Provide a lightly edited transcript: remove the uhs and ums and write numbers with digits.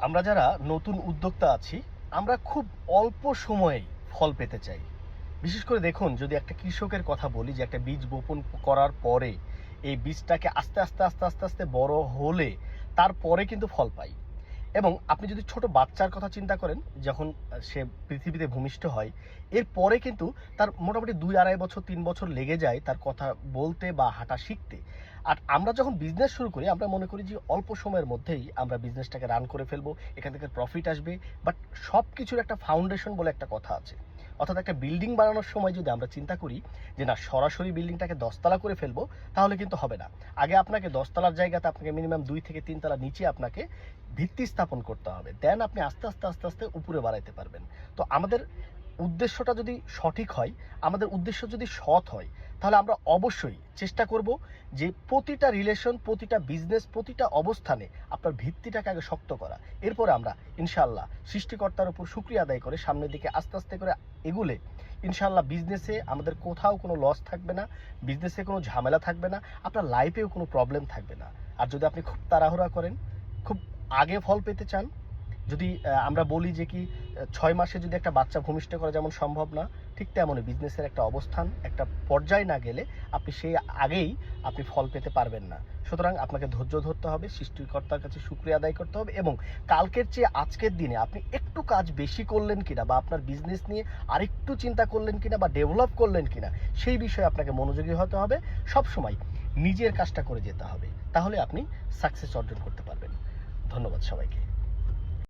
আমরা যারা নতুন উদ্যোক্তা আছি, আমরা খুব অল্প সময়ে ফল পেতে চাই। বিশেষ করে দেখুন, যদি একটা কৃষকের কথা বলি, যে একটা বীজ বপন করার পরে এই বীজটাকে আস্তে আস্তে আস্তে আস্তে আস্তে বড় হলে তারপরে কিন্তু ফল পাই। এবং আপনি যদি ছোট বাচ্চার কথা চিন্তা করেন, যখন সে পৃথিবীতে ভূমিষ্ঠ হয়, এরপরে কিন্তু তার মোটামুটি 2-2.5 বছর 3 বছর লেগে যায় তার কথা বলতে বা হাঁটা শিখতে। আর আমরা যখন বিজনেস শুরু করি, আমরা মনে করি যে অল্প সময়ের মধ্যেই আমরা বিজনেসটাকে রান করে ফেলবো, এখান থেকে প্রফিট আসবে। বাট সব কিছুর একটা ফাউন্ডেশন বলে একটা কথা আছে। অর্থাৎ একটা বিল্ডিং বানানোর সময় যদি আমরা চিন্তা করি যে না, সরাসরি বিল্ডিংটাকে 10 তলা করে ফেলবো, তাহলে কিন্তু হবে না। আগে আপনাকে 10 তলার জায়গাতে আপনাকে মিনিমাম 2 থেকে 3 তলা নিচে আপনাকে ভিত্তি স্থাপন করতে হবে, দেন আপনি আস্তে আস্তে আস্তে আস্তে উপরে বাড়াইতে পারবেন। তো আমাদের উদ্দেশ্যটা যদি সঠিক হয়, আমাদের উদ্দেশ্য যদি সৎ হয়, তাহলে আমরা অবশ্যই চেষ্টা করব যে প্রতিটা রিলেশন, প্রতিটা বিজনেস, প্রতিটা অবস্থানে আপনার ভিত্তিটাকে আগে শক্ত করা। এরপরে আমরা ইনশাআল্লাহ সৃষ্টিকর্তার উপর শুকরিয়া আদায় করে সামনের দিকে আস্তে আস্তে করে এগুলে ইনশাআল্লাহ বিজনেসে আমাদের কোথাও কোনো লস থাকবে না, বিজনেসে কোনো ঝামেলা থাকবে না, আপনার লাইফেও কোনো প্রবলেম থাকবে না। আর যদি আপনি খুব তাড়াহুড়া করেন, খুব আগে ফল পেতে চান, যদি আমরা বলি যে কি 6 মাসে যদি একটা বাচ্চা ভূমিষ্ঠ করা যেমন সম্ভব না, ঠিক তেমনই বিজনেসের একটা অবস্থান, একটা পর্যায়ে না গেলে আপনি সেই আগেই আপনি ফল পেতে পারবেন না। সুতরাং আপনাকে ধৈর্য ধরতে হবে, সৃষ্টিকর্তার কাছে শুকরিয়া আদায় করতে হবে, এবং কালকের চেয়ে আজকের দিনে আপনি একটু কাজ বেশি করলেন কিনা, বা আপনার বিজনেস নিয়ে আরেকটু চিন্তা করলেন কিনা, বা ডেভেলপ করলেন কিনা, সেই বিষয়ে আপনাকে মনোযোগী হতে হবে। সবসময় নিজের কাজটা করে যেতে হবে, তাহলে আপনি সাকসেস অর্জন করতে পারবেন। ধন্যবাদ সবাইকে।